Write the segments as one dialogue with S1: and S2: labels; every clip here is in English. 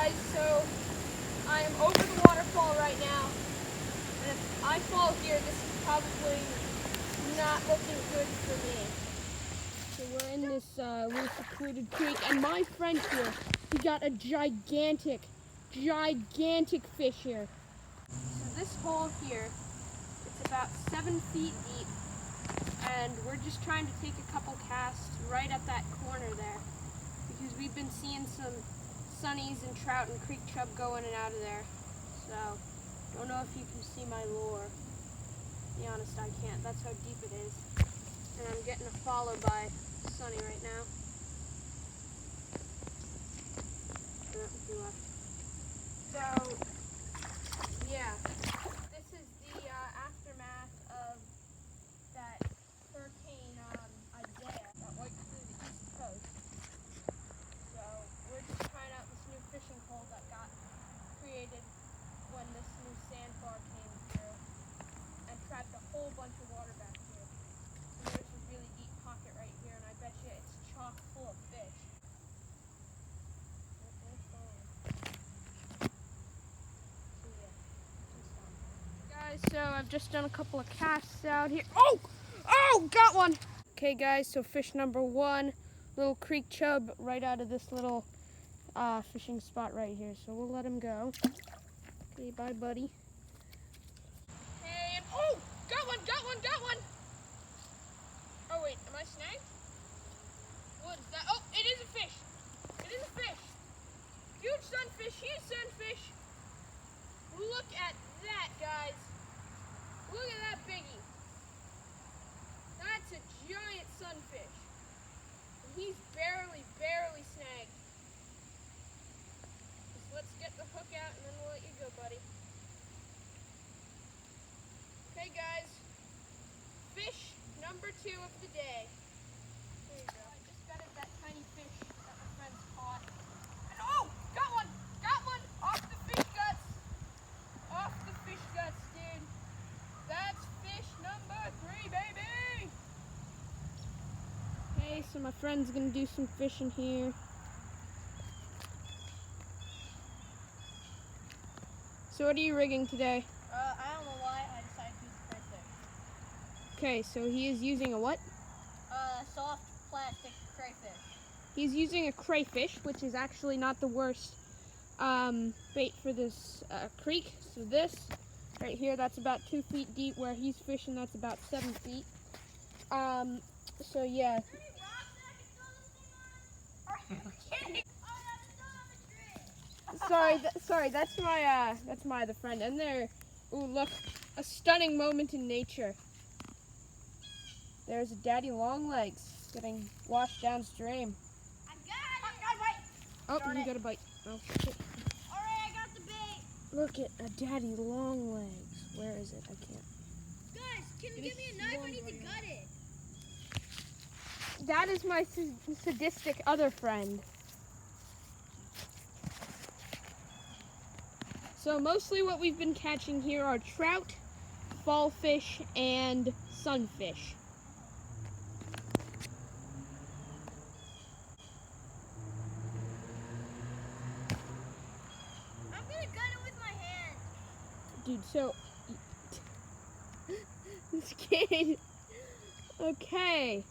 S1: guys, so I am over the waterfall right now, and if I fall here, this is probably not looking good for me. So we're in this little secluded creek, and my friend here, he got a gigantic fish here. So this hole here, it's about 7 feet deep, and we're just trying to take a couple casts right at that corner there, because we've been seeing some sunnies and trout and creek chub go in and out of there. So, don't know if you can see my lure. To be honest, I can't. That's how deep it is. And I'm getting a follow by Sunny right now. He left. So, yeah. This is the aftermath of that hurricane Isaiah that wiped through the east coast. So we're just trying out this new fishing hole that got created when this new sandbar came through and trapped a whole bunch of water back here. And there's a really deep pocket right here, and I bet you it's chock full of fish. Guys, so I've just done a couple of casts out here. Oh, got one! Okay guys, so fish number one, little creek chub right out of this little fishing spot right here. So we'll let him go. Okay, bye buddy. Hey, and got one! Oh wait, am I snagged? What is that? Oh, it is a fish! Huge sunfish! Look at that, guys! Look at that biggie! That's a giant sunfish. And he's barely snagged. Just let's get the hook out and then we'll let you go, buddy. Okay, guys. Fish number 2 of the day. There you go. I just gutted that tiny fish that my friends caught. And got one! Off the fish guts, dude. That's fish number 3, baby! Okay, so my friend's gonna do some fishing here. So what are you rigging today?
S2: I don't know why I decided to use a crayfish.
S1: Okay, so he is using a what?
S2: Soft plastic crayfish.
S1: He's using a crayfish, which is actually not the worst bait for this creek. So this right here, that's about 2 feet deep. Where he's fishing, that's about 7 feet. So yeah. Sorry, that's my other friend. And there, ooh, look, a stunning moment in nature. There's a daddy longlegs getting washed downstream.
S2: I got a bite.
S1: Oh, you got a bite. Oh, shit.
S2: All right, I got the bait.
S1: Look at a daddy longlegs. Where is it? I can't.
S2: Guys, can you give me a knife? I need to gut it.
S1: That is my sadistic other friend. So mostly what we've been catching here are trout, fall fish, and sunfish.
S2: I'm gonna gut it with my hand.
S1: Dude, so this kid. Okay.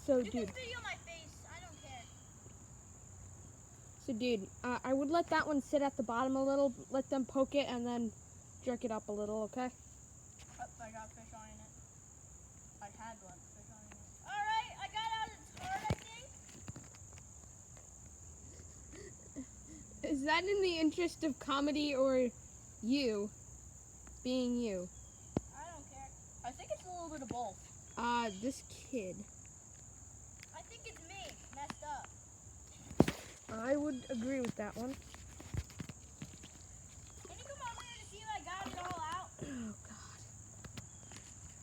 S1: So
S2: You can
S1: dude.
S2: video my face. I don't care.
S1: So dude, I would let that one sit at the bottom a little, let them poke it, and then jerk it up a little, okay?
S2: Oh, I got fish on it. I had one fish on it. All right, I got out its heart, I think.
S1: Is that in the interest of comedy or you being you?
S2: I don't care. I think it's a little bit of both.
S1: This kid.
S2: I think it's me, messed up.
S1: I would agree with that one.
S2: Can you come over here to see if I got it all out?
S1: Oh,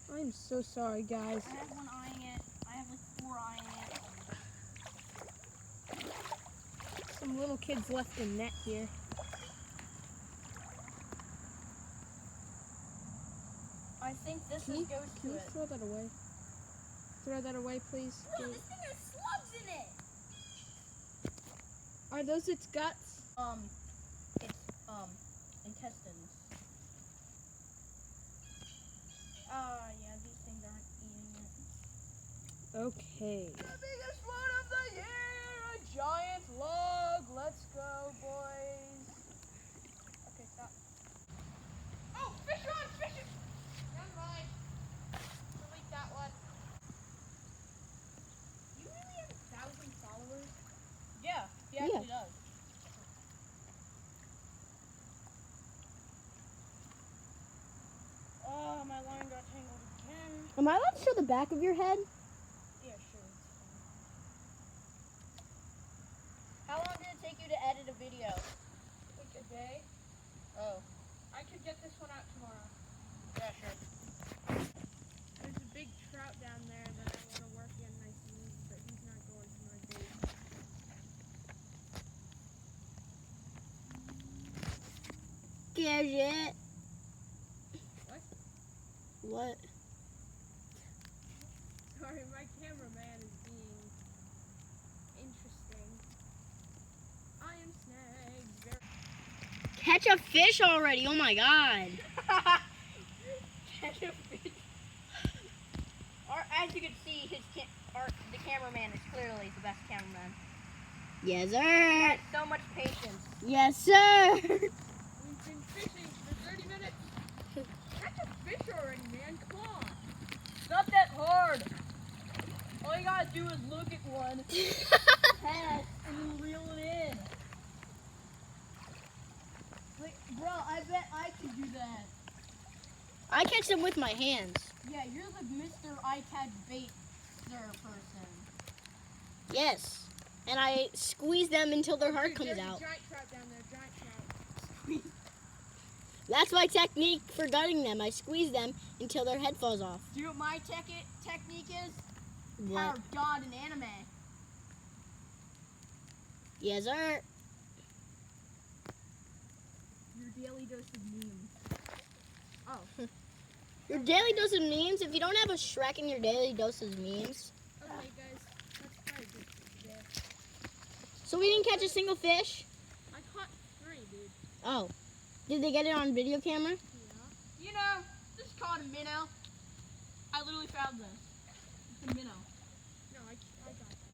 S1: God. I'm so sorry, guys.
S2: I have one eyeing it. I have like 4 eyeing it.
S1: Some little kids left a net here.
S2: I think this
S1: Can
S2: goes
S1: you
S2: to it.
S1: throw that away? Throw that away, please.
S2: No, this thing has slugs in it.
S1: Are those its guts?
S2: intestines. Yeah, these things aren't eating it.
S1: Okay.
S2: The biggest one of the year, a giant log. Let's go, boys. Okay, stop. Oh, fish on, fish! Never mind. Delete that one. You really have 1,000 followers? Yeah, he actually does. Oh, my line got tangled again.
S1: Am I allowed to show the back of your head?
S2: Yeah, sure. It's fine. How long did it take you to edit a video?
S1: Like a day.
S2: Oh,
S1: I could get this one out tomorrow.
S2: yeah, sure.
S1: There's a big trout down there that I want to work in nice and easy, but he's not going to my bait.
S3: Gadget.
S1: What?
S3: What?
S1: Sorry, my cameraman is being interesting. I am Snag.
S3: Catch a fish already. Oh my god.
S2: Catch a fish. Or, as you can see, the cameraman is clearly the best cameraman.
S3: Yes,
S2: He
S3: sir.
S2: has so much patience.
S3: Yes, sir.
S1: We've been fishing for 30 minutes. Catch a fish already, man. Come on.
S2: It's not that hard. All you gotta do is look at one, pass, and then reel it in. Like, bro, I bet I could do that.
S3: I catch them with my hands.
S2: Yeah, you're the Mr. I catch bait person.
S3: Yes. And I squeeze them until their heart
S1: Dude,
S3: comes
S1: there's
S3: out.
S1: a giant trout down there. Giant trout.
S3: That's my technique for gutting them. I squeeze them until their head falls off.
S2: Do you know what my technique is?
S3: What?
S2: Power of God in anime.
S3: Yes, sir.
S2: Your daily dose of memes. Oh.
S3: Your daily dose of memes. If you don't have a Shrek in your daily dose of memes.
S1: Okay, guys. Let's try this today.
S3: So we didn't catch a single fish?
S1: I caught 3, dude.
S3: Oh. Did they get it on video camera?
S1: Yeah.
S2: You know, this is called a minnow. I literally found this. It's a minnow.